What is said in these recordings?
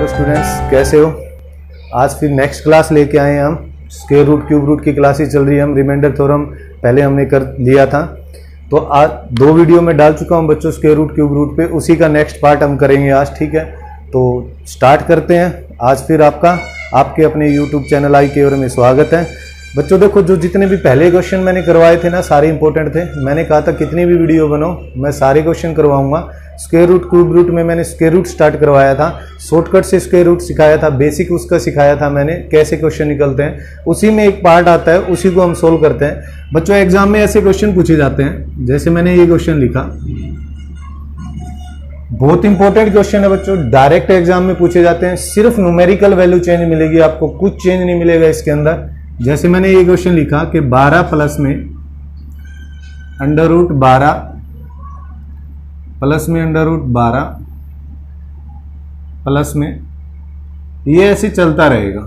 Students, कैसे हो? आज फिर नेक्स्ट क्लास लेके आए हैं हम। स्क्वायर रूट क्यूब रूट की क्लासेस चल रही है। हम रिमाइंडर थ्योरम पहले हमने कर लिया था, तो आज 2 वीडियो में डाल चुका हूं बच्चों स्क्वायर रूट क्यूब रूट पे। उसी का नेक्स्ट पार्ट हम करेंगे आज, ठीक है? तो स्टार्ट करते हैं। आज फिर आपके अपने यूट्यूब चैनल आई के में स्वागत है बच्चों। देखो, जो जितने भी पहले क्वेश्चन मैंने करवाए थे ना, सारे इंपॉर्टेंट थे। मैंने कहा था कितनी भी वीडियो बनाओ मैं सारे क्वेश्चन करवाऊंगा। स्क्वायर रूट क्यूब रूट में मैंने स्क्वायर रूट स्टार्ट करवाया था, शॉर्टकट से स्क्वायर रूट सिखाया था, बेसिक उसका सिखाया था मैंने, कैसे क्वेश्चन निकलते हैं। उसी में एक पार्ट आता है, उसी को हम सोल्व करते हैं बच्चों। एग्जाम में ऐसे क्वेश्चन पूछे जाते हैं, जैसे मैंने ये क्वेश्चन लिखा, बहुत इंपॉर्टेंट क्वेश्चन है बच्चों, डायरेक्ट एग्जाम में पूछे जाते हैं। सिर्फ न्यूमेरिकल वैल्यू चेंज मिलेगी आपको, कुछ चेंज नहीं मिलेगा इसके अंदर। जैसे मैंने ये क्वेश्चन लिखा कि 12 प्लस में अंडर रूट 12 प्लस में अंडर रूट 12 प्लस में, ये ऐसे चलता रहेगा।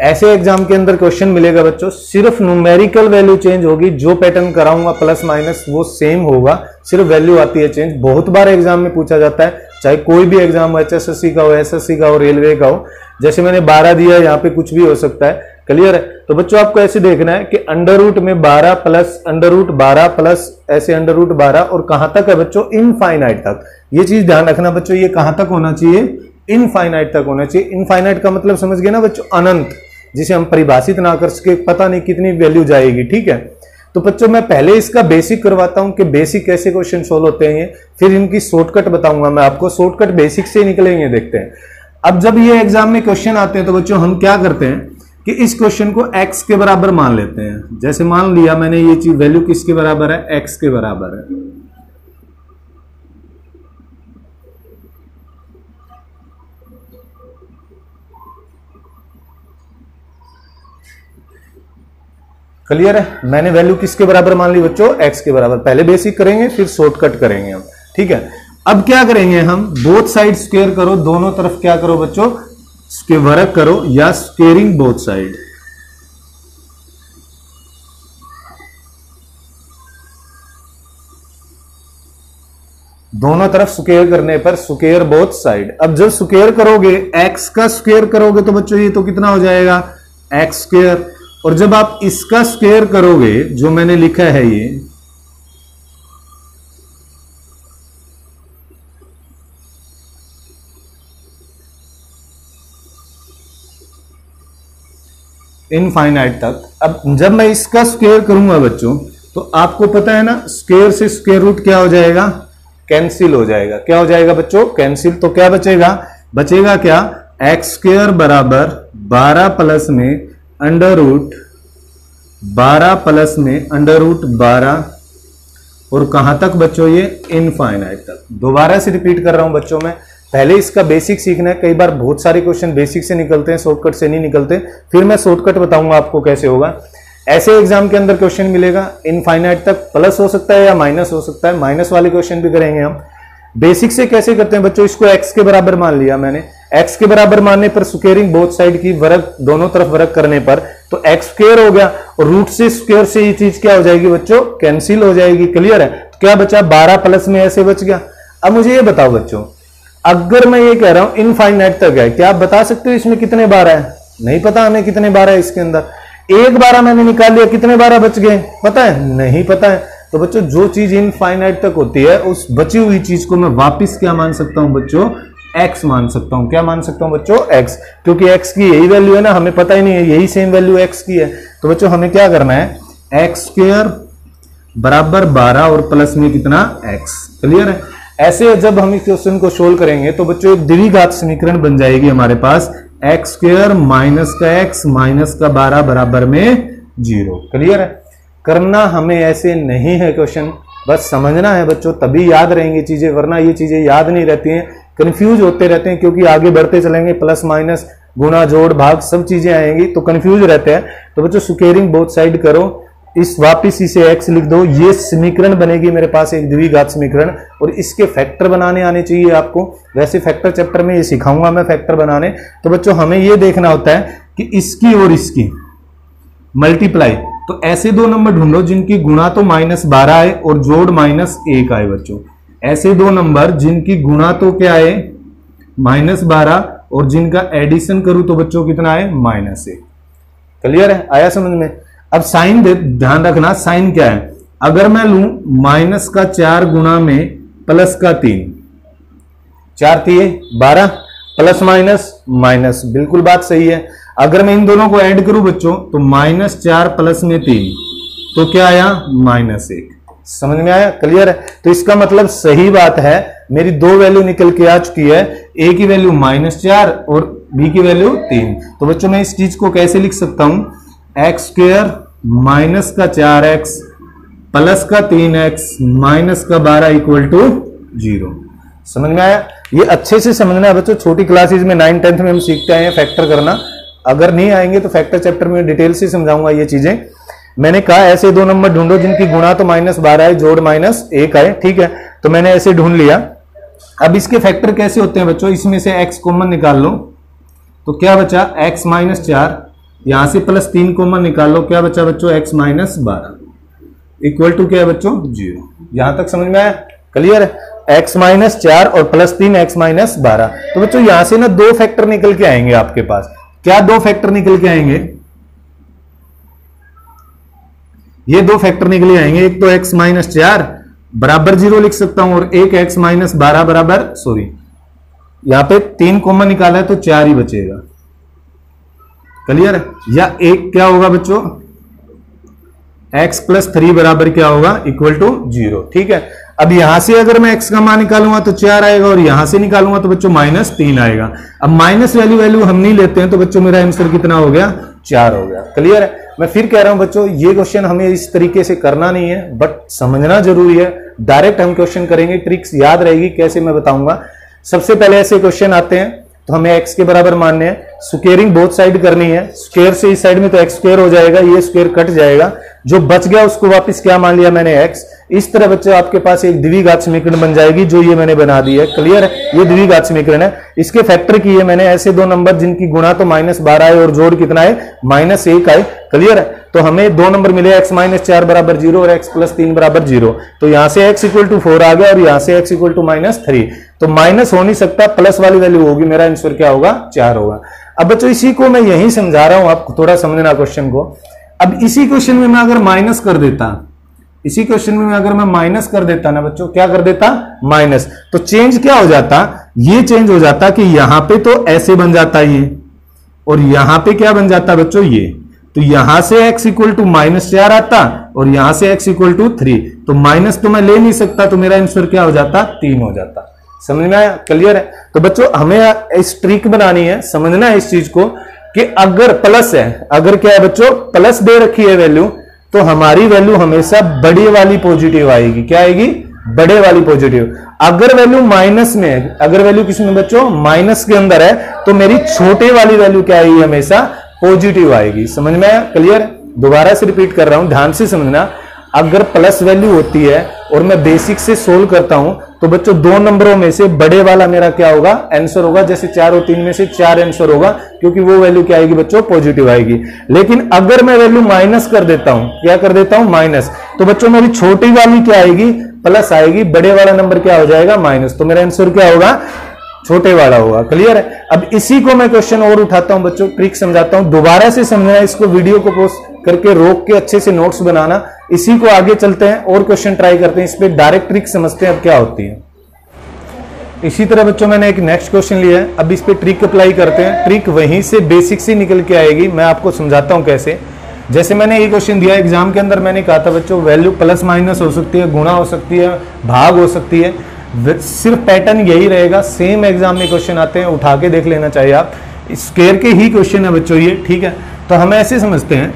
ऐसे एग्जाम के अंदर क्वेश्चन मिलेगा बच्चों, सिर्फ न्यूमेरिकल वैल्यू चेंज होगी। जो पैटर्न कराऊंगा प्लस माइनस वो सेम होगा, सिर्फ वैल्यू आती है चेंज। बहुत बार एग्जाम में पूछा जाता है, चाहे कोई भी एग्जाम हो, HSSC का हो, SSC का हो, रेलवे का हो। जैसे मैंने 12 दिया, यहाँ पे कुछ भी हो सकता है। क्लियर है? तो बच्चों आपको ऐसे देखना है कि अंडर रूट में 12 प्लस अंडर रूट 12 प्लस ऐसे अंडर रूट 12, और कहां तक है बच्चों? इनफाइनाइट तक। ये चीज ध्यान रखना बच्चों, ये कहां तक होना चाहिए? इनफाइनाइट तक होना चाहिए। इनफाइनाइट का मतलब समझ गए ना बच्चों? अनंत, जिसे हम परिभाषित ना कर सके, पता नहीं कितनी वैल्यू जाएगी, ठीक है? तो बच्चों मैं पहले इसका बेसिक करवाता हूं कि बेसिक कैसे क्वेश्चन सोल्व होते हैं, फिर इनकी शॉर्टकट बताऊंगा मैं आपको। शॉर्टकट बेसिक से निकलेंगे, देखते हैं। अब जब ये एग्जाम में क्वेश्चन आते हैं तो बच्चों हम क्या करते हैं कि इस क्वेश्चन को x के बराबर मान लेते हैं। जैसे मान लिया मैंने ये चीज, वैल्यू किसके बराबर है? x के बराबर है। क्लियर है? मैंने वैल्यू किसके बराबर मान ली बच्चों? x के बराबर। पहले बेसिक करेंगे, फिर शॉर्टकट करेंगे हम, ठीक है? अब क्या करेंगे हम? बोथ साइड स्क्वायर करो, दोनों तरफ क्या करो बच्चों? वर्ग करो, या स्क्वेयरिंग बोथ साइड। दोनों तरफ स्क्वायर करने पर स्क्वायर बोथ साइड। अब जब स्क्वायर करोगे, x का स्क्वायर करोगे तो बच्चों ये तो कितना हो जाएगा? x square. और जब आप इसका स्क्वायर करोगे, जो मैंने लिखा है ये, इनफाइनाइट तक। अब जब मैं इसका स्क्वायर करूंगा बच्चों, तो आपको पता है ना, स्क्वायर से स्क्वायर रूट क्या हो जाएगा? कैंसिल हो जाएगा। क्या हो जाएगा बच्चों? कैंसिल। तो क्या बचेगा? बचेगा क्या? एक्स स्क्वायर बराबर 12 प्लस में अंडर रूट 12 प्लस में अंडर रूट 12, और कहां तक बच्चों? ये इनफाइनाइट तक। दोबारा से रिपीट कर रहा हूं बच्चों, मैं पहले इसका बेसिक सीखना है। कई बार बहुत सारे क्वेश्चन बेसिक से निकलते हैं, शॉर्टकट से नहीं निकलते। फिर मैं शॉर्टकट बताऊंगा आपको कैसे होगा। ऐसे एग्जाम के अंदर क्वेश्चन मिलेगा इनफाइनाइट तक, प्लस हो सकता है या माइनस हो सकता है। माइनस वाले क्वेश्चन भी करेंगे हम। बेसिक से कैसे करते हैं बच्चों? इसको x के बराबर मान लिया मैंने। x के बराबर मानने पर स्क्वेयरिंग बोथ साइड की, वर्ग दोनों तरफ वर्ग करने पर, तो x स्क्वेयर हो गया, और रूट से स्क्वेयर से ये चीज क्या हो जाएगी बच्चों? कैंसिल हो जाएगी। क्लियर है? तो क्या बचा? 12 प्लस में ऐसे बच गया। अब मुझे ये बताओ बच्चों, अगर मैं ये कह रहा हूं इनफाइनाइट तक है, क्या आप बता सकते हो इसमें कितने 12 है? नहीं पता हमें कितने 12 है इसके अंदर। एक 12 मैंने निकाल लिया, कितने 12 बच गए? पता है? नहीं पता है। तो बच्चों जो चीज इनफाइनाइट तक होती है, उस बची हुई चीज को मैं वापस क्या मान सकता हूं बच्चों? x मान सकता हूं। क्या मान सकता हूं बच्चों? x, क्योंकि x की यही वैल्यू है ना, हमें पता ही नहीं है, यही सेम वैल्यू x की है। तो बच्चों हमें क्या करना है? x स्क्वायर बराबर 12 और प्लस में कितना? x। क्लियर है? ऐसे जब हम इस क्वेश्चन को सोल्व करेंगे तो बच्चों एक द्विघात समीकरण बन जाएगी हमारे पास, x स्क्वायर माइनस का x माइनस का 12 बराबर में 0। क्लियर है? करना हमें ऐसे नहीं है क्वेश्चन, बस समझना है बच्चों, तभी याद रहेंगी चीजें, वरना ये चीजें याद नहीं रहती हैं, कंफ्यूज होते रहते हैं। क्योंकि आगे बढ़ते चलेंगे, प्लस माइनस गुणा जोड़ भाग सब चीजें आएंगी, तो कंफ्यूज रहते हैं। तो बच्चों स्क्वेयरिंग बोथ साइड करो, इस वापिस इसे x लिख दो, ये समीकरण बनेगी मेरे पास एक द्विघात समीकरण, और इसके फैक्टर बनाने आने चाहिए आपको। वैसे फैक्टर चैप्टर में ये सिखाऊंगा मैं फैक्टर बनाने। तो बच्चों हमें ये देखना होता है कि इसकी और इसकी मल्टीप्लाई, तो ऐसे 2 नंबर ढूंढो जिनकी गुणा तो -12 है और जोड़ -1 आए बच्चों। ऐसे 2 नंबर जिनकी गुणा तो क्या है -12 और जिनका एडिशन करूं तो बच्चों कितना है -1। क्लियर है, आया समझ में। अब साइन ध्यान रखना, साइन क्या है, अगर मैं लूं माइनस का 4 गुणा में प्लस का 3, 4 3 12 प्लस माइनस माइनस, बिल्कुल बात सही है। अगर मैं इन दोनों को ऐड करूं बच्चों तो -4 प्लस में 3 तो क्या आया -1। समझ में आया, क्लियर है। तो इसका मतलब सही बात है, मेरी दो वैल्यू निकल के आ चुकी है, ए की वैल्यू -4 और बी की वैल्यू 3। तो बच्चों मैं इस चीज को कैसे लिख सकता हूं, x² माइनस का 4x प्लस का 3x माइनस का 12 इक्वल टू 0। समझ में आया। ये अच्छे से समझना है बच्चों, छोटी क्लासेज में 9th 10th में हम सीखते हैं फैक्टर करना, अगर नहीं आएंगे तो फैक्टर चैप्टर में डिटेल से समझाऊंगा ये चीजें। मैंने कहा ऐसे दो नंबर ढूंढो जिनकी गुणा तो -12 है, जोड़ -1 आए, ठीक है। तो मैंने ऐसे ढूंढ लिया। अब इसके फैक्टर कैसे होते हैं बच्चों, इसमें से x कॉमन निकाल लो तो क्या बचा x -4, यहां से +3 कॉमन निकाल लो, क्या बचा बच्चों x -12 इक्वल टू क्या है बच्चों 0। यहां तक समझ में आया, क्लियर है। x -4 और +3 x -12। तो बच्चों यहां से ना दो फैक्टर निकल के आएंगे आपके पास। क्या दो फैक्टर निकल के आएंगे, ये दो फैक्टर निकले आएंगे। एक तो x -4 बराबर 0 लिख सकता हूं और एक x -12 बराबर, सॉरी यहां पे 3 कॉमन निकाला है तो 4 ही बचेगा, क्लियर है। या एक क्या होगा बच्चों x + 3 बराबर क्या होगा इक्वल टू 0, ठीक है। अब यहां से अगर मैं x का मान निकालूंगा तो 4 आएगा और यहां से निकालूंगा तो बच्चों -3 आएगा। अब माइनस वैल्यू हम नहीं लेते हैं तो बच्चों मेरा आंसर कितना हो गया 4 हो गया, क्लियर है। मैं फिर कह रहा हूं बच्चों ये क्वेश्चन हमें इस तरीके से करना नहीं है, बट समझना जरूरी है। डायरेक्ट हम क्वेश्चन करेंगे, ट्रिक्स याद रहेगी कैसे मैं बताऊंगा। सबसे पहले ऐसे क्वेश्चन आते हैं तो हमें x के बराबर मानने हैं, स्क्वेयरिंग बोथ साइड करनी है। स्क्वेयर से इस साइड में तो x² हो जाएगा, ये स्क्वेयर कट जाएगा, जो बच गया उसको वापस क्या मान लिया मैंने x। इस तरह बच्चे आपके पास एक द्विघात समीकरण बन जाएगी, जो ये मैंने बना दी है, क्लियर है। ये द्विघात समीकरण है, इसके फैक्टर किए मैंने ऐसे दो नंबर जिनकी गुणा तो -12 है और जोड़ कितना है -1 है, क्लियर है। तो हमें दो नंबर मिले x -4 बराबर 0 और x + 3 बराबर 0। तो यहां से x = 4 आ गया और यहां से x = -3। तो माइनस हो नहीं सकता, प्लस वाली वैल्यू होगी, मेरा आंसर क्या होगा 4 होगा। अब बच्चों इसी को मैं यही समझा रहा हूं, आपको थोड़ा समझना क्वेश्चन को। अब इसी क्वेश्चन में मैं अगर माइनस कर देता, इसी क्वेश्चन में अगर मैं माइनस कर देता ना बच्चों, क्या कर देता माइनस, तो चेंज क्या हो जाता, ये चेंज हो जाता कि यहां पे तो ऐसे बन जाता ये और यहां पे क्या बन जाता बच्चों ये। तो यहां से x = -4 आता और यहां से x = 3। तो माइनस तो मैं ले नहीं सकता, तो मेरा आंसर क्या हो जाता 3 हो जाता। समझ में आया, क्लियर है। तो बच्चों हमें इस ट्रिक बनानी है, समझना है इस चीज को कि अगर प्लस है, अगर क्या है बच्चों प्लस दे रखी है वैल्यू, तो हमारी वैल्यू हमेशा बड़ी वाली पॉजिटिव आएगी। क्या आएगी, बड़े वाली पॉजिटिव। अगर वैल्यू माइनस में है, अगर वैल्यू किसमें बच्चों माइनस के अंदर है, तो मेरी छोटे वाली वैल्यू क्या आएगी हमेशा पॉजिटिव आएगी। समझ में आया, क्लियर। दोबारा से रिपीट कर रहा हूं, ध्यान से समझना। अगर प्लस वैल्यू होती है और मैं बेसिक से सोल्व करता हूं तो बच्चों दो नंबरों में से बड़े वाला मेरा क्या होगा आंसर होगा। जैसे 4 और 3 में से 4 आंसर होगा, क्योंकि वो वैल्यू क्या आएगी बच्चों पॉजिटिव आएगी। लेकिन अगर मैं वैल्यू माइनस कर देता हूं, क्या कर देता हूं माइनस, तो बच्चों मेरी छोटी वाली क्या आएगी प्लस आएगी, बड़े वाला नंबर क्या हो जाएगा माइनस। तो मेरा आंसर क्या होगा छोटे वाला होगा, क्लियर है। अब इसी को मैं क्वेश्चन और उठाता हूं बच्चों, ट्रिक समझाता हूं, दोबारा से समझना, इसको वीडियो को पोस्ट करके रोक के अच्छे से नोट्स बनाना। इसी को आगे चलते हैं और क्वेश्चन ट्राई करते हैं, इस पे डायरेक्ट ट्रिक समझते हैं अब क्या होती है। इसी तरह बच्चों मैंने एक नेक्स्ट क्वेश्चन लिया है, अब इस पे ट्रिक अप्लाई करते हैं। ट्रिक वहीं से बेसिक से निकल के आएगी, मैं आपको समझाता हूं कैसे। जैसे मैंने ये क्वेश्चन दिया एग्जाम के अंदर, मैंने कहा था बच्चों वैल्यू प्लस माइनस हो सकती है, गुणा हो सकती है, भाग हो सकती है, सिर्फ पैटर्न यही रहेगा। सेम एग्जाम में क्वेश्चन आते हैं, उठा के देख लेना चाहिए आप। स्क्वायर के ही क्वेश्चन है बच्चों ये, ठीक है। तो हम ऐसे समझते हैं,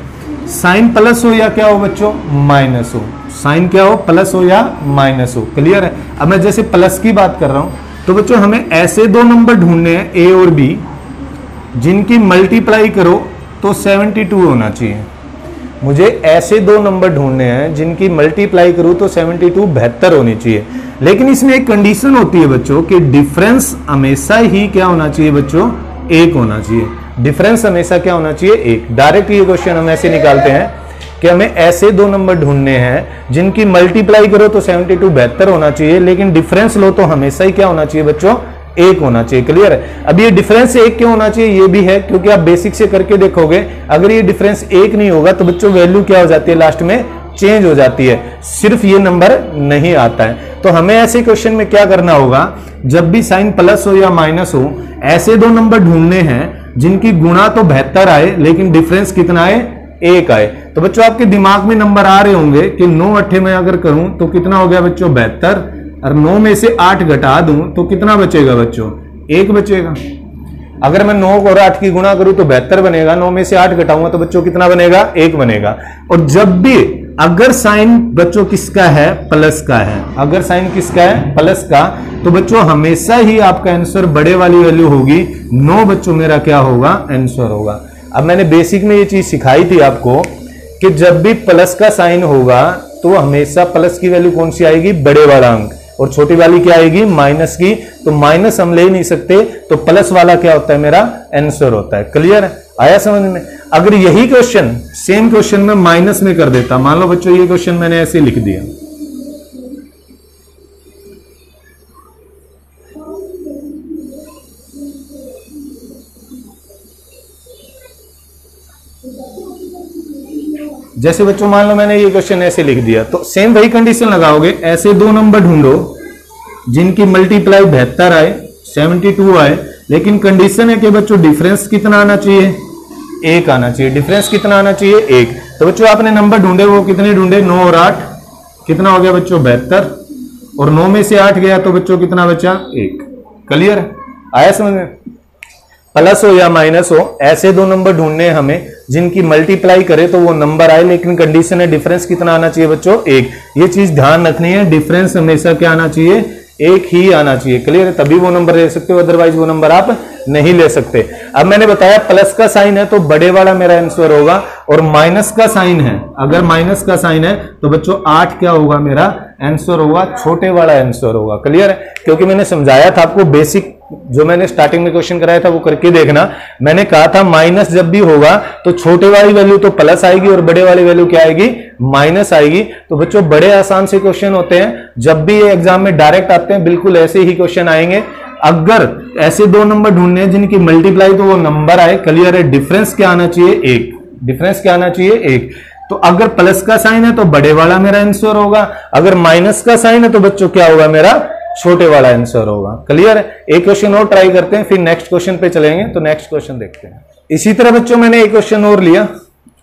साइन प्लस हो या क्या हो बच्चों माइनस हो, साइन क्या हो प्लस हो या माइनस हो, क्लियर है। अब मैं जैसे प्लस की बात कर रहा हूं तो बच्चों हमें ऐसे दो नंबर ढूंढने हैं ए और बी, जिनकी मल्टीप्लाई करो तो 72 होना चाहिए। मुझे ऐसे दो नंबर ढूंढने हैं जिनकी मल्टीप्लाई करूं तो 72 72 होनी चाहिए। लेकिन इसमें एक कंडीशन होती है बच्चों कि डिफरेंस हमेशा ही क्या होना चाहिए बच्चों 1 होना चाहिए। डिफरेंस हमेशा क्या होना चाहिए 1। डायरेक्ट ये क्वेश्चन हम ऐसे निकालते हैं कि हमें ऐसे दो नंबर ढूंढने हैं जिनकी मल्टीप्लाई करो तो 72 72 होना चाहिए, लेकिन डिफरेंस लो तो हमेशा ही क्या होना चाहिए बच्चों 1 होना चाहिए। क्लियर है। अब ये डिफरेंस 1 क्यों होना चाहिए, ये भी है क्योंकि आप बेसिक से करके देखोगे, अगर ये डिफरेंस 1 नहीं होगा तो बच्चों वैल्यू क्या हो जाती है, लास्ट में चेंज हो जाती है, सिर्फ ये नंबर नहीं आता है। तो हमें ऐसे क्वेश्चन में क्या करना होगा, जब भी साइन प्लस हो या माइनस हो, ऐसे दो नंबर ढूंढने हैं जिनकी गुणा तो 72 आए लेकिन डिफरेंस कितना आए, 1 आए। तो बच्चों आपके दिमाग में नंबर आ रहे होंगे कि 9 8 में अगर करूं तो कितना हो गया बच्चों, 72, और 9 में से 8 घटा दूं तो कितना बचेगा बच्चों, 1 बचेगा। अगर मैं 9 और 8 की गुणा करूं तो 72 बनेगा, 9 में से 8 घटाऊंगा तो बच्चों कितना बनेगा, 1 बनेगा। और जब भी अगर साइन बच्चों किसका है, प्लस का है, अगर साइन किसका है, प्लस का, तो बच्चों हमेशा ही आपका आंसर बड़े वाली वैल्यू होगी, 9 बच्चों मेरा क्या होगा, आंसर होगा। अब मैंने बेसिक में ये चीज सिखाई थी आपको कि जब भी प्लस का साइन होगा तो हमेशा प्लस की वैल्यू कौन सी आएगी, बड़े वाला अंक, और छोटी वाली क्या आएगी, माइनस की। तो माइनस हम ले ही नहीं सकते, तो प्लस वाला क्या होता है, मेरा आंसर होता है। क्लियर आया समझ में। अगर यही क्वेश्चन सेम क्वेश्चन में माइनस में कर देता, मान लो बच्चों ये क्वेश्चन मैंने ऐसे लिख दिया, जैसे बच्चों मान लो मैंने ये क्वेश्चन ऐसे लिख दिया, तो सेम वही कंडीशन लगाओगे, ऐसे दो नंबर ढूंढो जिनकी मल्टीप्लाई 72 आए, 72 आए, लेकिन कंडीशन है कि बच्चों डिफरेंस कितना आना चाहिए, 1 आना चाहिए। डिफरेंस कितना आना चाहिए, 1। तो बच्चों आपने नंबर ढूंढे, वो कितने ढूंढे, 9 और 8, कितना हो गया बच्चों, 72, और 9 में से 8 गया तो बच्चों कितना बचा, 1। क्लियर आया समझ में। प्लस हो या माइनस हो, ऐसे दो नंबर ढूंढने हैं हमें जिनकी मल्टीप्लाई करे तो वो नंबर आए, लेकिन कंडीशन है डिफरेंस कितना आना चाहिए बच्चों, 1। ये चीज ध्यान रखनी है, डिफरेंस हमेशा क्या आना चाहिए, 1 ही आना चाहिए। क्लियर है, तभी वो नंबर ले सकते हो, अदरवाइज वो नंबर आप नहीं ले सकते। अब मैंने बताया प्लस का साइन है तो बड़े वाला मेरा आंसर होगा, और माइनस का साइन है, अगर माइनस का साइन है तो बच्चों 8 क्या होगा, मेरा आंसर होगा, छोटे वाला आंसर होगा। क्लियर है, क्योंकि मैंने समझाया था आपको, बेसिक जो मैंने स्टार्टिंग में क्वेश्चन कराया था वो करके देखना। मैंने कहा था माइनस जब भी होगा तो छोटे वाली वैल्यू तो प्लस आएगी और बड़े वाली वैल्यू क्या आएगी, माइनस आएगी। तो बच्चों बड़े आसान से क्वेश्चन होते हैं, जब भी ये एग्जाम में डायरेक्ट आते हैं बिल्कुल ऐसे ही क्वेश्चन आएंगे। अगर ऐसे दो नंबर ढूंढने हैं जिनकी मल्टीप्लाई तो वो नंबर आए, क्लियर है, डिफरेंस क्या आना चाहिए, 1। डिफरेंस क्या आना चाहिए, 1। तो अगर प्लस का साइन है तो बड़े वाला मेरा आंसर होगा, अगर माइनस का साइन है तो बच्चों क्या होगा, मेरा छोटे वाला आंसर होगा। क्लियर है। एक क्वेश्चन और ट्राई करते हैं, फिर नेक्स्ट क्वेश्चन पे चलेंगे। तो नेक्स्ट क्वेश्चन देखते हैं। इसी तरह बच्चों मैंने एक क्वेश्चन और लिया,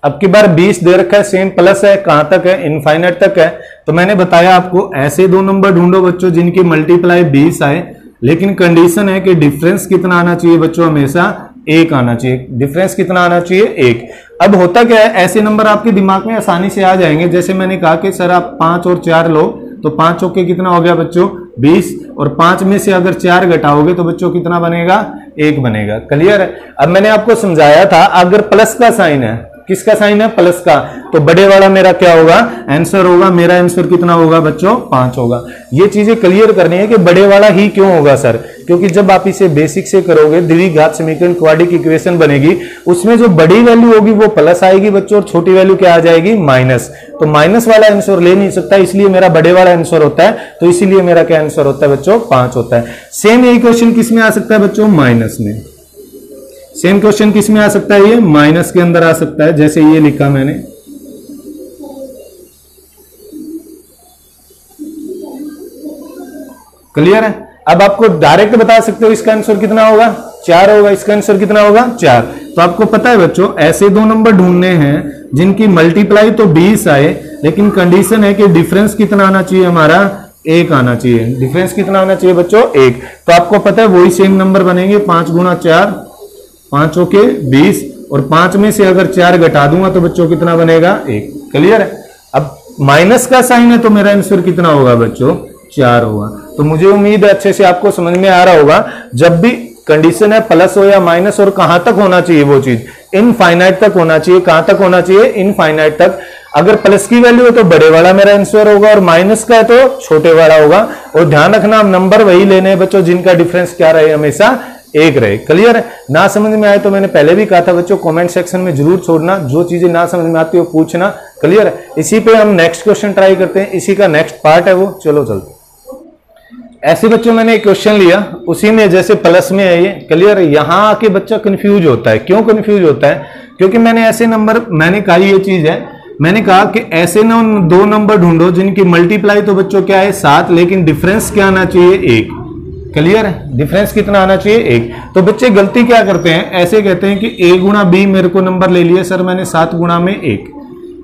अब की बार 20 दे रखा है, सेम प्लस है, कहां तक है, इनफाइनाइट तक है। तो मैंने बताया आपको ऐसे दो नंबर ढूंढो बच्चों जिनकी मल्टीप्लाई 20 आए, लेकिन कंडीशन है कि डिफरेंस कितना आना चाहिए बच्चों, हमेशा 1 आना चाहिए। डिफरेंस कितना आना चाहिए, 1। अब होता क्या है, ऐसे नंबर आपके दिमाग में आसानी से आ जाएंगे। जैसे मैंने कहा कि सर आप 5 और 4 लो, तो 5 चौके कितना हो गया बच्चों, 20, और 5 में से अगर 4 घटाओगे तो बच्चों कितना बनेगा, 1 बनेगा। क्लियर है। अब मैंने आपको समझाया था अगर प्लस का साइन है, किसका साइन है, प्लस का, तो बड़े वाला मेरा क्या होगा, आंसर होगा। मेरा आंसर कितना होगा बच्चों, 5 होगा। ये चीजें क्लियर करनी है कि बड़े वाला ही क्यों होगा सर, क्योंकि जब आप इसे बेसिक से करोगे, द्विघात समीकरण क्वाड्रिक इक्वेशन बनेगी, उसमें जो बड़ी वैल्यू होगी वो प्लस आएगी बच्चों, और छोटी वैल्यू क्या आ जाएगी, माइनस। तो माइनस वाला आंसर ले नहीं सकता, इसलिए मेरा बड़े वाला आंसर होता है। तो इसीलिए मेरा क्या आंसर होता है बच्चों, 5 होता है। सेम यही क्वेश्चन किस में आ सकता है बच्चों, माइनस में। सेम क्वेश्चन किस में आ सकता है, ये माइनस के अंदर आ सकता है, जैसे ये लिखा मैंने। क्लियर है। अब आपको डायरेक्ट बता सकते हो इसका आंसर कितना होगा, 4 होगा। इसका आंसर कितना होगा, 4। तो आपको पता है बच्चों ऐसे दो नंबर ढूंढने हैं जिनकी मल्टीप्लाई तो 20 आए, लेकिन कंडीशन है कि डिफरेंस कितना आना चाहिए, हमारा 1 आना चाहिए। डिफरेंस कितना आना चाहिए बच्चों, 1। तो आपको पता है वही सेम नंबर बनेंगे, 5 गुना 4, 5 के 20, और 5 में से अगर 4 घटा दूंगा तो बच्चों कितना बनेगा, 1। क्लियर है। अब माइनस का साइन है तो मेरा आंसर कितना होगा बच्चों, 4 होगा। तो मुझे उम्मीद है अच्छे से आपको समझ में आ रहा होगा, जब भी कंडीशन है प्लस हो या माइनस, और कहां तक होना चाहिए वो चीज, इनफाइनाइट तक होना चाहिए। कहां तक होना चाहिए, इनफाइनाइट तक। अगर प्लस की वैल्यू है तो बड़े वाला मेरा आंसर होगा, और माइनस का है तो छोटे वाला होगा। और ध्यान रखना नंबर वही लेने हैं बच्चों जिनका डिफरेंस क्या रहे, हमेशा 1 रहे। क्लियर है। ना समझ में आए तो मैंने पहले भी कहा था बच्चों, कमेंट सेक्शन में जरूर छोड़ना, जो चीजें ना समझ में आती है वो पूछना। क्लियर है। इसी पे हम नेक्स्ट क्वेश्चन ट्राई करते हैं, इसी का नेक्स्ट पार्ट है वो, चलो चलते। ऐसे बच्चों मैंने एक क्वेश्चन लिया, उसी में जैसे प्लस में है ये, क्लियर है। यहां आके बच्चा कंफ्यूज होता है। क्यों कंफ्यूज होता है? क्योंकि मैंने ऐसे नंबर, मैंने कहा ये चीज है, मैंने कहा कि ऐसे दो नंबर ढूंढो जिनकी मल्टीप्लाई तो बच्चों क्या है 7, लेकिन डिफरेंस क्या आना चाहिए 1। क्लियर है? डिफरेंस कितना आना चाहिए 1। तो बच्चे गलती क्या करते हैं, ऐसे कहते हैं कि a गुणा b मेरे को नंबर ले लिया सर मैंने 7 गुणा में 1।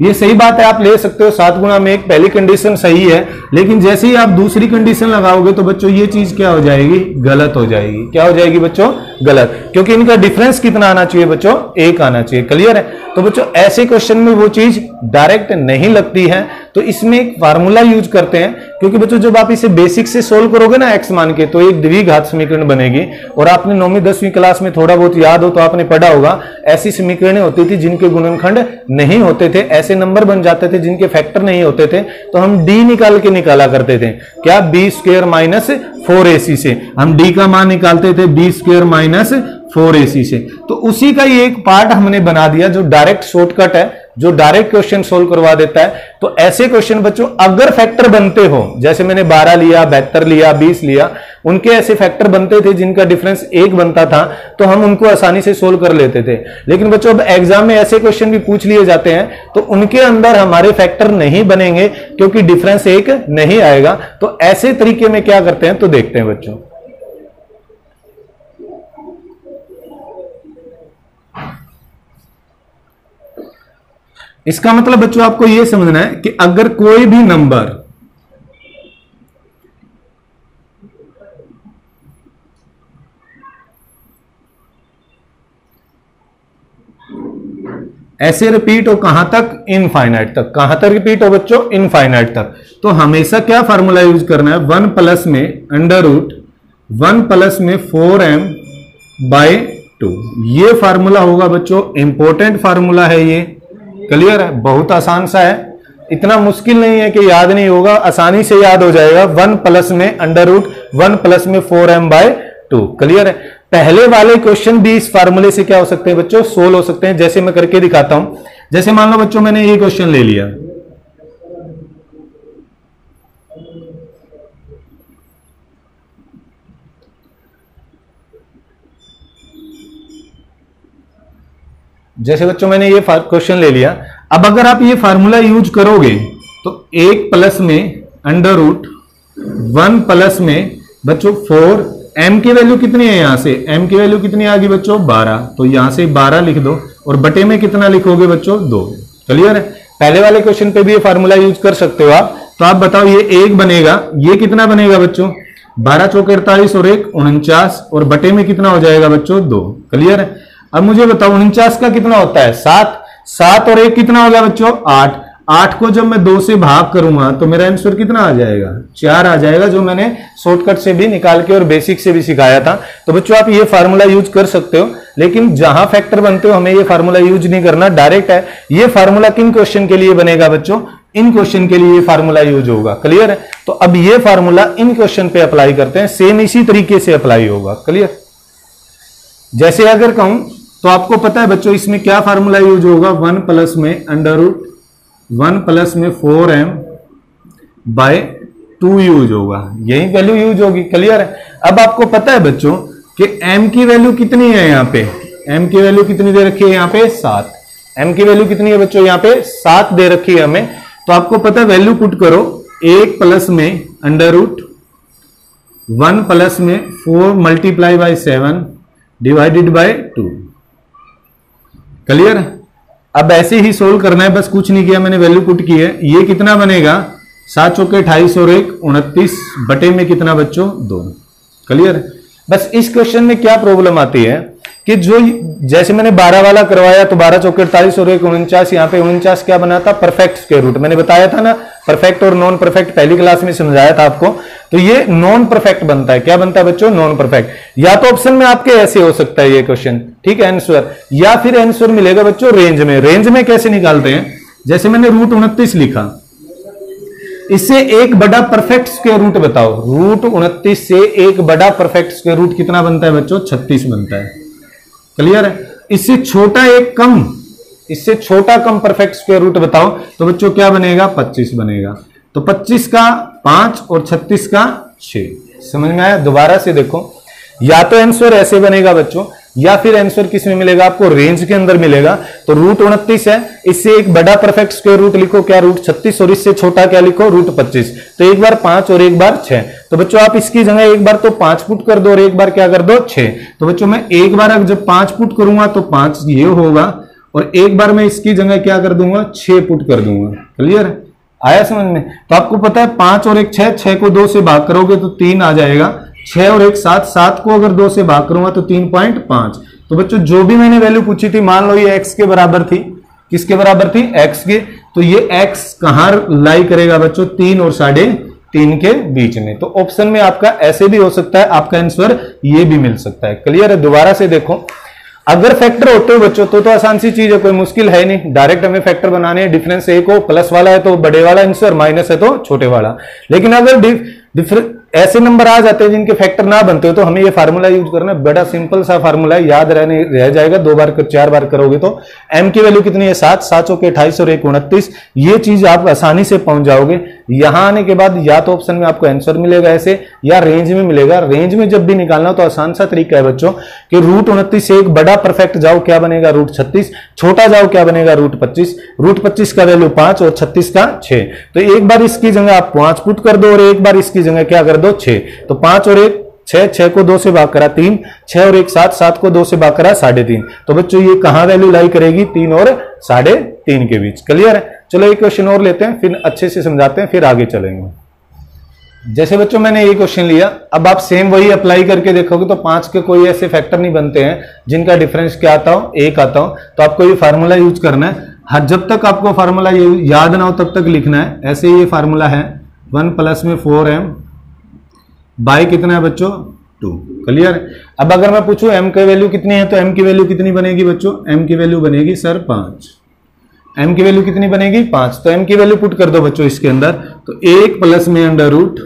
ये सही बात है, आप ले सकते हो 7 गुणा में 1, पहली कंडीशन सही है। लेकिन जैसे ही आप दूसरी कंडीशन लगाओगे तो बच्चों ये चीज क्या हो जाएगी, गलत हो जाएगी। क्या हो जाएगी बच्चों? गलत, क्योंकि इनका डिफरेंस कितना आना चाहिए बच्चों? 1 आना चाहिए। क्लियर है? तो बच्चों ऐसे क्वेश्चन में वो चीज डायरेक्ट नहीं लगती है, तो इसमें एक फार्मूला यूज करते हैं। क्योंकि बच्चों जब आप इसे बेसिक से सोल्व करोगे ना x मान के, तो एक द्विघात समीकरण बनेगी। और आपने 9वीं 10वीं क्लास में थोड़ा बहुत याद हो तो आपने पढ़ा होगा, ऐसी समीकरणें होती थी जिनके गुणनखंड नहीं होते थे, ऐसे नंबर बन जाते थे जिनके फैक्टर नहीं होते थे, तो हम d निकाल के निकाला करते थे। क्या? b² माइनस 4ac से हम d का मान निकालते थे, b² माइनस 4ac से। तो उसी का ये एक पार्ट हमने बना दिया जो डायरेक्ट शॉर्टकट है, जो डायरेक्ट क्वेश्चन सोल्व करवा देता है। तो ऐसे क्वेश्चन बच्चों अगर फैक्टर बनते हो, जैसे मैंने 12 लिया, 72 लिया, 20 लिया, उनके ऐसे फैक्टर बनते थे जिनका डिफरेंस 1 बनता था, तो हम उनको आसानी से सोल्व कर लेते थे। लेकिन बच्चों अब एग्जाम में ऐसे क्वेश्चन भी पूछ लिए जाते हैं तो उनके अंदर हमारे फैक्टर नहीं बनेंगे क्योंकि डिफरेंस 1 नहीं आएगा। तो ऐसे तरीके में क्या करते हैं तो देखते हैं बच्चों। इसका मतलब बच्चों आपको यह समझना है कि अगर कोई भी नंबर ऐसे रिपीट हो, कहां तक? इनफाइनाइट तक। कहां तक रिपीट हो बच्चों? इनफाइनाइट तक। तो हमेशा क्या फार्मूला यूज करना है? 1 प्लस में अंडर रूट 1 प्लस में 4m/2। ये फार्मूला होगा बच्चों, इंपॉर्टेंट फार्मूला है ये। क्लियर है? बहुत आसान सा है, इतना मुश्किल नहीं है कि याद नहीं होगा, आसानी से याद हो जाएगा। 1 प्लस में अंडर रूट 1 प्लस में 4m/2। क्लियर है? पहले वाले क्वेश्चन भी इस फार्मूले से क्या हो सकते हैं बच्चों? सोल्व हो सकते हैं। जैसे मैं करके दिखाता हूं। जैसे मान लो बच्चों मैंने ये क्वेश्चन ले लिया, जैसे बच्चों मैंने ये क्वेश्चन ले लिया। अब अगर आप ये फार्मूला यूज करोगे तो 1 प्लस में अंडर रूट 1 प्लस में बच्चों 4, m की वैल्यू कितनी है? यहां से m की वैल्यू कितनी आ गई बच्चों? 12। तो यहां से 12 लिख दो और बटे में कितना लिखोगे बच्चों? 2। क्लियर है? पहले वाले क्वेश्चन पे भी ये फार्मूला यूज कर सकते हो आप। तो आप बताओ ये 1 बनेगा, ये कितना बनेगा बच्चों? 12 चौके 48 और 1 49, और बटे में कितना हो जाएगा बच्चों? 2। क्लियर है? अब मुझे बताओ 49 का कितना होता है? 7। 7 और 1 कितना हो गया बच्चों? 8। 8 को जब मैं 2 से भाग करूंगा तो मेरा आंसर कितना आ जाएगा? 4 आ जाएगा, जो मैंने शॉर्टकट से भी निकाल के और बेसिक से भी सिखाया था। तो बच्चों आप ये फार्मूला यूज कर सकते हो, लेकिन जहां फैक्टर बनते हो हमें ये फार्मूला यूज नहीं करना, डायरेक्ट है। ये फार्मूला किन क्वेश्चन के लिए बनेगा बच्चों? इन क्वेश्चन के लिए ये फार्मूला यूज होगा। क्लियर है? तो अब ये फार्मूला इन क्वेश्चन पे अप्लाई करते हैं, सेम इसी तरीके से अप्लाई होगा। क्लियर? जैसे अगर कहूं तो आपको पता है बच्चों इसमें क्या फार्मूला यूज होगा? 1 प्लस में अंडर रूट 1 प्लस में 4m/2 यूज होगा, यही वैल्यू यूज होगी। क्लियर है? अब आपको पता है बच्चों कि m की वैल्यू कितनी है? यहां पे m की वैल्यू कितनी दे रखी है? यहां पे 7। m की वैल्यू कितनी है बच्चों? यहां पे 7 दे रखी है हमें। तो आपको पता है वैल्यू पुट करो, 1 प्लस में अंडर रूट 1 प्लस में 4 multiply by 7 divided by 2। Clear? अब ऐसे ही सोल्व करना है, बस कुछ नहीं किया मैंने, वैल्यू पुट की है। ये कितना बनेगा? 7 चौके 28 और 1 29, बटे में कितना बच्चों? 2। क्लियर? बस इस क्वेश्चन में क्या प्रॉब्लम आती है कि जो जैसे मैंने 12 वाला करवाया तो 12 चौके 48 और 1 49, यहाँ पे 49 क्या बना था? Perfect square root. मैंने बताया था ना, परफेक्ट और नॉन परफेक्ट पहली क्लास में समझाया था आपको। तो ये नॉन परफेक्ट बनता है। क्या बनता है बच्चों? Non perfect. या तो ऑप्शन में आपके ऐसे हो सकता है ये क्वेश्चन, ठीक है, आंसर, या फिर आंसर मिलेगा बच्चों रेंज में। रेंज में कैसे निकालते हैं? जैसे मैंने रूट 29 लिखा, इससे एक बड़ा परफेक्ट स्क्वायर रूट बताओ। रूट 29 से एक बड़ा परफेक्ट स्क्वायर रूट कितना बनता है बच्चों? 36 बनता है। क्लियर है? इससे छोटा एक कम, इससे छोटा कम परफेक्ट स्क्वायर रूट बताओ तो बच्चों क्या बनेगा? 25 बनेगा। तो 25 का 5 और 36 का 6। समझ में आया? दोबारा से देखो, या तो आंसर ऐसे बनेगा बच्चों, या फिर आंसर किस में मिलेगा आपको? रेंज के अंदर मिलेगा। तो रूट 29 है, इससे एक बड़ा परफेक्ट स्क्वायर रूट लिखो, क्या? रूट 36, और इससे छोटा क्या लिखो? रूट 25। तो एक बार 5 और एक बार 6। तो बच्चों आप इसकी जगह एक बार तो 5 पुट कर दो और एक बार क्या कर दो? 6। तो बच्चों मैं एक बार जब 5 पुट करूंगा तो 5 ये होगा, और एक बार मैं इसकी जगह क्या कर दूंगा? 6 पुट कर दूंगा। क्लियर? आया समझ में? तो आपको पता है 5 और एक 6, 6 को 2 से भाग करोगे तो 3 आ जाएगा। 6 और एक 7, 7 को अगर 2 से भाग करूंगा तो 3.5। तो बच्चों जो भी मैंने वैल्यू पूछी थी, मान लो ये x के बराबर थी, किसके बराबर थी? x के। तो ये x कहां लाई करेगा बच्चों? 3 और 3.5 के बीच में। तो ऑप्शन में आपका ऐसे भी हो सकता है, आपका आंसर ये भी मिल सकता है। क्लियर है? दोबारा से देखो, अगर फैक्टर होते हो बच्चों तो आसान सी चीज है, कोई मुश्किल है नहीं। डायरेक्ट हमें फैक्टर बनाने हैं, डिफरेंस एक हो, प्लस वाला है तो बड़े वाला आंसर, माइनस है तो छोटे वाला। लेकिन अगर ऐसे नंबर आ जाते हैं जिनके फैक्टर ना बनते हो तो हमें ये फार्मूला यूज करना है। बड़ा सिंपल सा फार्मूला है, याद रह जाएगा। 2 बार 4 बार करोगे तो m की वैल्यू कितनी है? 7, 7 के 28 और 1 29। ये चीज आप आसानी से पहुंच जाओगे। यहां आने के बाद या तो ऑप्शन में आपको आंसर मिलेगा ऐसे, या रेंज में मिलेगा। रेंज में जब भी निकालना हो तो आसान सा तरीका है बच्चों कि रूट 29 से एक बड़ा परफेक्ट जाओ, क्या बनेगा? रूट 36। छोटा जाओ, क्या बनेगा? रूट 25। रूट 25 का वैल्यू 5 और 36 का 6। तो एक बार इसकी जगह आप 5 पुट कर दो और एक बार इसकी जगह क्या कर दो? 6। तो 5 और 1 6, 6 को 2 से भाग करा 3, 6 और 1 7, 7 को 2 से भाग करा 3.5। तो बच्चों ये कहां वैल्यू लाई करेगी? 3 और 3.5 के बीच। क्लियर है? चलो एक क्वेश्चन और लेते हैं, फिर अच्छे से समझाते हैं, फिर आगे चलेंगे। जैसे बच्चों मैंने ये क्वेश्चन लिया, अब आप सेम वही अप्लाई करके देखोगे तो 5 के कोई ऐसे फैक्टर नहीं बनते हैं जिनका डिफरेंस क्या आता हो? 1 आता हो। तो आपको ये फार्मूला यूज करना है। हर जब तक आपको फार्मूला ये याद ना हो तब तक लिखना है। ऐसे ये फार्मूला है 1 प्लस में 4m बाई कितना है बच्चों? 2। क्लियर? अब अगर मैं पूछूं m की वैल्यू कितनी है तो m की वैल्यू कितनी बनेगी बच्चों? m की वैल्यू बनेगी सर 5। m की वैल्यू कितनी बनेगी? 5। तो m की वैल्यू पुट कर दो बच्चों इसके अंदर। तो 1 प्लस में अंडर रूट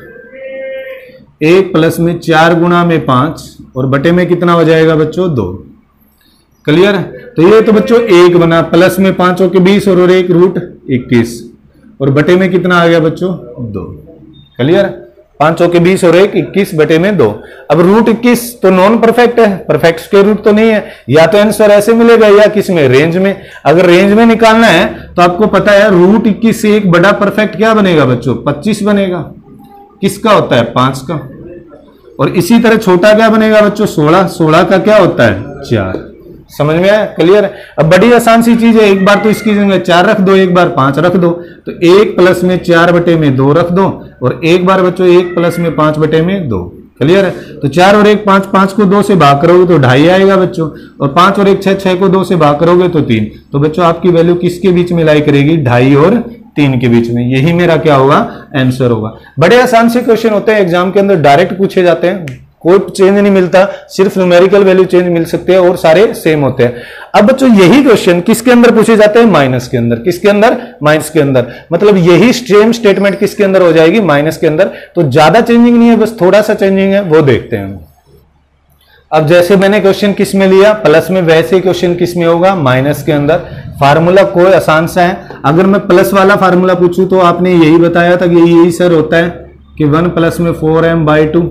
1 प्लस में 4 गुणा में 5 और बटे में कितना हो जाएगा बच्चों? 2। क्लियर? तो ये तो बच्चों 1 बना, प्लस में 5 के 20 और 1 रूट 21 और बटे में कितना आ गया बच्चों? 2। क्लियर? 5 के 20 और 1 21 बटे में 2। अब रूट 21 तो नॉन परफेक्ट है, परफेक्ट स्क्वायर रूट तो नहीं है। या तो आंसर ऐसे मिलेगा या किस में? रेंज में। अगर रेंज में निकालना है तो आपको पता है रूट 21 से एक बड़ा परफेक्ट क्या बनेगा बच्चों? 25 बनेगा। किसका होता है? 5 का। और इसी तरह छोटा क्या बनेगा बच्चों? 16। 16 का क्या होता है? 4। समझ में आया? क्लियर? अब बड़ी आसान सी चीज है, एक बार तो इसकी जगह 4 रख दो, एक बार 5 रख दो। तो 1 प्लस में 4 बटे में 2 रख दो और एक बार बच्चों 1 प्लस में 5 बटे में 2। क्लियर है? तो 4 और 1 5, 5 को 2 से भाग करोगे तो 2.5 आएगा बच्चों, और 5 और 1 6, 6 को 2 से भाग करोगे तो 3। तो बच्चों आपकी वैल्यू किसके बीच में लाई करेगी? 2.5 और 3 के बीच में। यही मेरा क्या होगा? आंसर होगा। बड़े आसान से क्वेश्चन होते हैं, एग्जाम के अंदर डायरेक्ट पूछे जाते हैं, कोई चेंज नहीं मिलता, सिर्फ न्यूमेरिकल वैल्यू चेंज मिल सकते हैं और सारे सेम होते हैं। अब बच्चों यही क्वेश्चन किसके अंदर पूछे जाते हैं? माइनस के अंदर। किसके अंदर? माइनस के अंदर। मतलब यही सेम स्टेटमेंट किसके अंदर हो जाएगी? माइनस के अंदर। तो ज्यादा चेंजिंग नहीं है, बस थोड़ा सा चेंजिंग है, वो देखते हैं। अब जैसे मैंने क्वेश्चन किस में लिया? प्लस में, वैसे क्वेश्चन किस में होगा? माइनस के अंदर। फार्मूला कोई आसान सा है। अगर मैं प्लस वाला फार्मूला पूछूं तो आपने यही बताया था कि यही सर होता है कि 1 प्लस में 4m/2,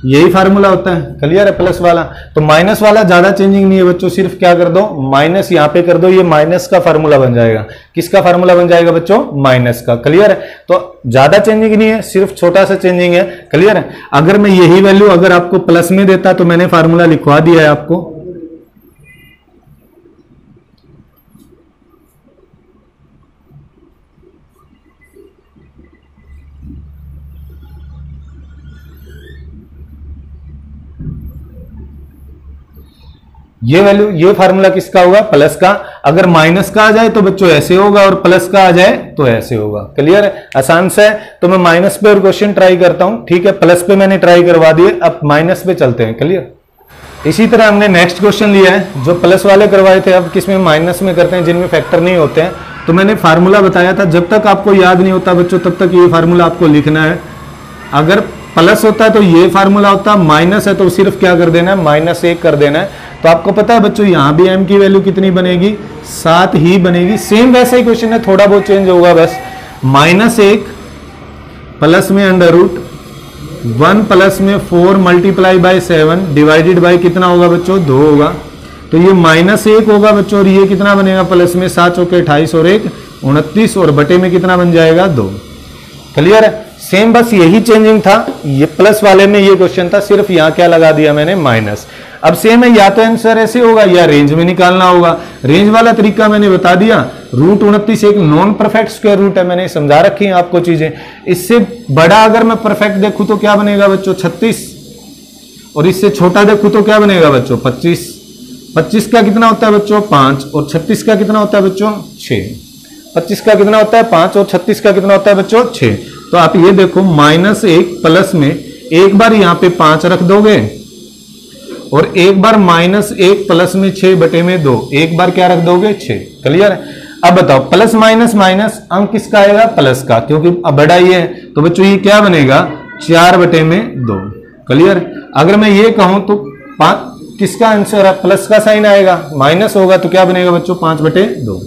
यही फार्मूला होता है। क्लियर है? प्लस वाला। तो माइनस वाला ज्यादा चेंजिंग नहीं है बच्चों, सिर्फ क्या कर दो? माइनस यहां पे कर दो, ये माइनस का फार्मूला बन जाएगा। किसका फार्मूला बन जाएगा बच्चों? माइनस का। क्लियर है? तो ज्यादा चेंजिंग नहीं है, सिर्फ छोटा सा चेंजिंग है। क्लियर है? अगर मैं यही वैल्यू अगर आपको प्लस में देता तो मैंने फार्मूला लिखवा दिया है आपको। ये वैल्यू, ये फार्मूला किसका होगा? प्लस का। अगर माइनस का आ जाए तो बच्चों ऐसे होगा और प्लस का आ जाए तो ऐसे होगा। क्लियर है? आसान से है। तो मैं माइनस पे और क्वेश्चन ट्राई करता हूं, ठीक है? प्लस पे मैंने ट्राई करवा दिए, अब माइनस पे चलते हैं। क्लियर? इसी तरह हमने नेक्स्ट क्वेश्चन लिया है, जो प्लस वाले करवाए थे, अब किसमें? माइनस में करते हैं, जिनमें फैक्टर नहीं होते हैं। तो मैंने फार्मूला बताया था, जब तक आपको याद नहीं होता बच्चों तब तक ये फार्मूला आपको लिखना है। अगर प्लस होता है तो ये फार्मूला होता, माइनस है तो सिर्फ क्या कर देना है? -1 कर देना है। तो आपको पता है बच्चों यहां भी m की वैल्यू कितनी बनेगी? 7 ही बनेगी। सेम वैसा ही क्वेश्चन है, थोड़ा बहुत चेंज होगा बस। -1 प्लस में अंडर रूट 1 प्लस में 4 मल्टीप्लाई बाय 7 डिवाइडेड बाय कितना होगा बच्चों 2 होगा। तो ये -1 होगा बच्चों और ये कितना बनेगा प्लस में 7 चौके 28 और 1 29 और बटे में कितना बन जाएगा 2। क्लियर है। सेम बस यही चेंजिंग था, ये प्लस वाले में ये क्वेश्चन था, सिर्फ यहां क्या लगा दिया मैंने माइनस। अब सेम है, या तो आंसर ऐसे होगा या रेंज में निकालना होगा। रेंज वाला तरीका मैंने बता दिया, √29 एक नॉन परफेक्ट स्क्वायर रूट है, मैंने समझा रखी है आपको चीजें। इससे बड़ा अगर मैं परफेक्ट देखूं तो क्या बनेगा बच्चों 36 और इससे छोटा देखूं तो क्या बनेगा बच्चों 25। 25 का कितना होता है बच्चों 5 और 36 का कितना होता है बच्चों 6। 25 का कितना होता है 5 और 36 का कितना होता है बच्चों 6। तो आप ये देखो -1 प्लस में एक बार यहां पे 5 रख दोगे और एक बार -1 प्लस में 6 बटे में 2, एक बार क्या रख दोगे 6। क्लियर है। अब बताओ प्लस माइनस माइनस अंक किसका आएगा प्लस का, क्योंकि अब बड़ा ये है तो बच्चों ये क्या बनेगा 4 बटे में 2। क्लियर। अगर मैं ये कहूं तो 5 किसका आंसर है प्लस का साइन आएगा, माइनस होगा तो क्या बनेगा बच्चों 5 बटे 2।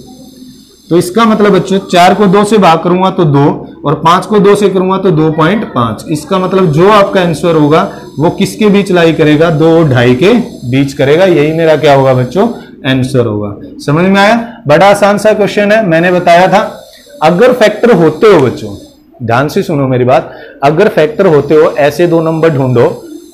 तो इसका मतलब बच्चों 4 को 2 से भाग करूंगा तो 2 और 5 को 2 से करूंगा तो 2.5। इसका मतलब जो आपका आंसर होगा वो किसके बीच लाई करेगा 2 और 2.5 के बीच करेगा। यही मेरा क्या होगा बच्चों आंसर होगा। समझ में आया। बड़ा आसान सा क्वेश्चन है, मैंने बताया था। अगर फैक्टर होते हो बच्चों, ध्यान से सुनो मेरी बात, अगर फैक्टर होते हो ऐसे 2 नंबर ढूंढो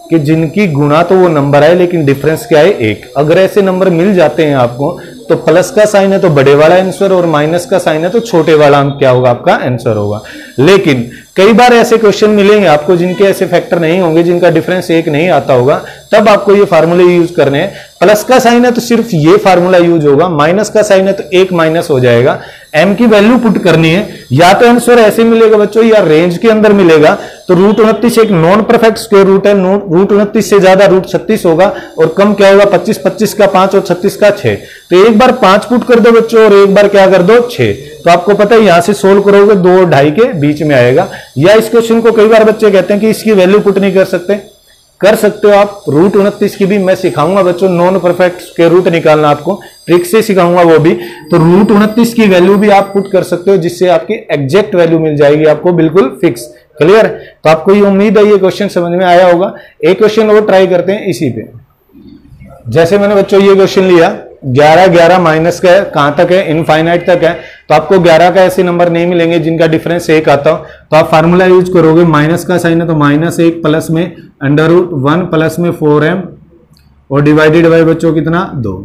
कि जिनकी गुणा तो वो नंबर है लेकिन डिफरेंस क्या है 1। अगर ऐसे नंबर मिल जाते हैं आपको तो प्लस का साइन है तो बड़े वाला आंसर और माइनस का साइन है तो छोटे वाला अंक क्या होगा आपका आंसर होगा। लेकिन कई बार ऐसे क्वेश्चन मिलेंगे आपको जिनके ऐसे फैक्टर नहीं होंगे, जिनका डिफरेंस 1 नहीं आता होगा, तब आपको ये फार्मूले यूज करने हैं। प्लस का साइन है तो सिर्फ ये फार्मूला यूज होगा, माइनस का साइन है तो 1 माइनस हो जाएगा। m की वैल्यू पुट करनी है, या तो आंसर ऐसे मिलेगा बच्चों या रेंज के अंदर मिलेगा। तो √29 एक नॉन परफेक्ट स्क्वायर रूट है, √29 से ज्यादा √36 होगा और कम क्या होगा 25, 25 का 5 और 36 का 6। तो एक बार 5 पुट कर दो बच्चों और एक बार क्या कर दो 6। तो आपको पता है यहां से सोल्व करोगे 2 और 2.5 के बीच में आएगा। या इस क्वेश्चन को कई बार बच्चे कहते हैं कि इसकी वैल्यू पुट नहीं कर सकते, कर सकते हो आप। √29 की भी मैं सिखाऊंगा बच्चों, नॉन परफेक्ट स्क्वायर रूट निकालना आपको ट्रिक से सिखाऊंगा वो भी। तो √29 की वैल्यू भी आप पुट कर सकते हो जिससे आपकी एग्जैक्ट वैल्यू मिल जाएगी आपको बिल्कुल फिक्स। क्लियर। तो आपको ये उम्मीद है ये क्वेश्चन समझ में आया होगा। एक क्वेश्चन और ट्राई करते हैं इसी पे। जैसे मैंने बच्चों ये क्वेश्चन लिया 11 11 माइनस का है, कहां तक है इनफाइनाइट तक है। तो आपको 11 का ऐसे नंबर नहीं मिलेंगे जिनका डिफरेंस 1 आता हो। तो आप फार्मूला यूज करोगे, माइनस का साइन है तो -1 प्लस में √1 प्लस में 4m और डिवाइडेड बाय बच्चों कितना 2।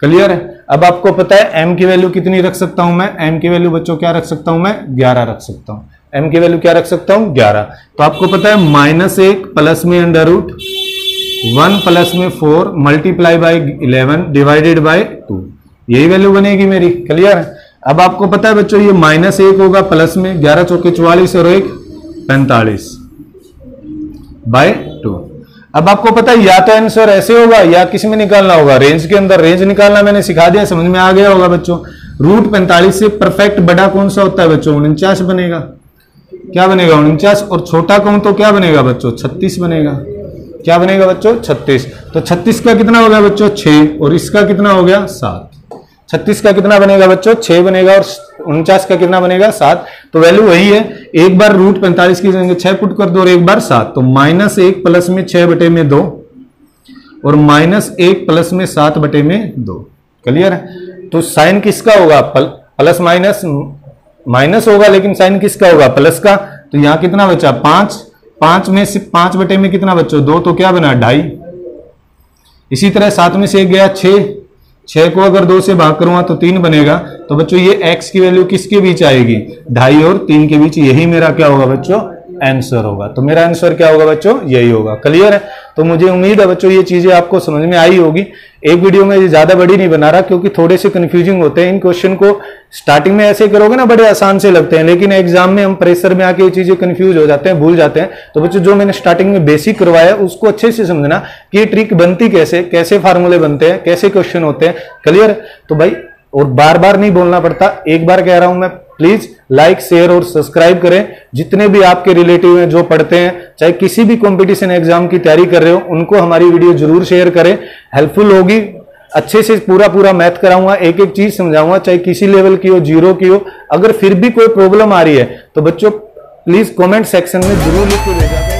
क्लियर है। अब आपको पता है m की वैल्यू कितनी रख सकता हूं मैं, m की वैल्यू बच्चों क्या रख सकता हूं मैं 11 रख सकता हूं। m की वैल्यू क्या रख सकता हूं 11। तो आपको पता है -1 प्लस में √1 प्लस में 4 मल्टीप्लाई बाय 11 डिवाइडेड बाय 2, यही वैल्यू बनेगी मेरी। क्लियर है। अब आपको पता है बच्चों ये -1 होगा प्लस में 11 चौके 44 और 1 45 बाय 2। अब आपको पता है या तो आंसर ऐसे होगा या किसी में निकालना होगा रेंज के अंदर। रेंज निकालना मैंने सिखा दिया, समझ में आ गया होगा बच्चों। √45 से परफेक्ट बड़ा कौन सा होता है बच्चों 49 बनेगा। क्या बनेगा 49 और छोटा कौन तो क्या बनेगा बच्चों 36 बनेगा। क्या बनेगा बच्चों 36। तो 36 का कितना हो गया बच्चों 6 और इसका कितना हो गया 7। 36 का कितना बनेगा बच्चों 6 बनेगा और 49 का कितना बनेगा 7। तो वैल्यू वही है। एक बार √45 की जगह 6 पुट कर दो और एक बार 7। तो -1 प्लस में 6 बटे में 2 और -1 प्लस में 7 बटे में 2। क्लियर है। तो साइन किसका होगा प्लस माइनस माइनस होगा, लेकिन साइन किसका होगा प्लस का। तो यहां कितना बचा 5, 5 में से 5 बटे में कितना बच्चों 2, तो क्या बना 2.5। इसी तरह 7 में से 1 गया 6, 6 को अगर 2 से भाग करूंगा तो 3 बनेगा। तो बच्चों ये x की वैल्यू किसके बीच आएगी 2.5 और 3 के बीच। यही मेरा क्या होगा बच्चों आंसर होगा। तो मेरा आंसर क्या होगा बच्चों यही होगा। क्लियर है। तो मुझे उम्मीद है बच्चों ये चीजें आपको समझ में आई होगी। एक वीडियो में ज्यादा बड़ी नहीं बना रहा क्योंकि थोड़े से कंफ्यूजिंग होते हैं। इन क्वेश्चन को स्टार्टिंग में ऐसे करोगे ना बड़े आसान से लगते हैं, लेकिन एग्जाम में हम प्रेशर में आके ये चीजें कंफ्यूज हो जाते हैं, भूल जाते हैं। तो बच्चों जो मैंने स्टार्टिंग में बेसिक करवाया उसको अच्छे से समझना कि ये ट्रिक बनती कैसे, कैसे फार्मूले बनते हैं, कैसे क्वेश्चन होते हैं। क्लियर। तो भाई और बार बार नहीं बोलना पड़ता, एक बार कह रहा हूं मैं, प्लीज लाइक शेयर और सब्सक्राइब करें। जितने भी आपके रिलेटिव हैं जो पढ़ते हैं, चाहे किसी भी कंपटीशन एग्जाम की तैयारी कर रहे हो, उनको हमारी वीडियो जरूर शेयर करें, हेल्पफुल होगी। अच्छे से पूरा मैथ कराऊंगा, एक एक चीज समझाऊंगा, चाहे किसी लेवल की हो, 0 की हो। अगर फिर भी कोई प्रॉब्लम आ रही है तो बच्चों प्लीज कमेंट सेक्शन में जरूर लिख के भेजा।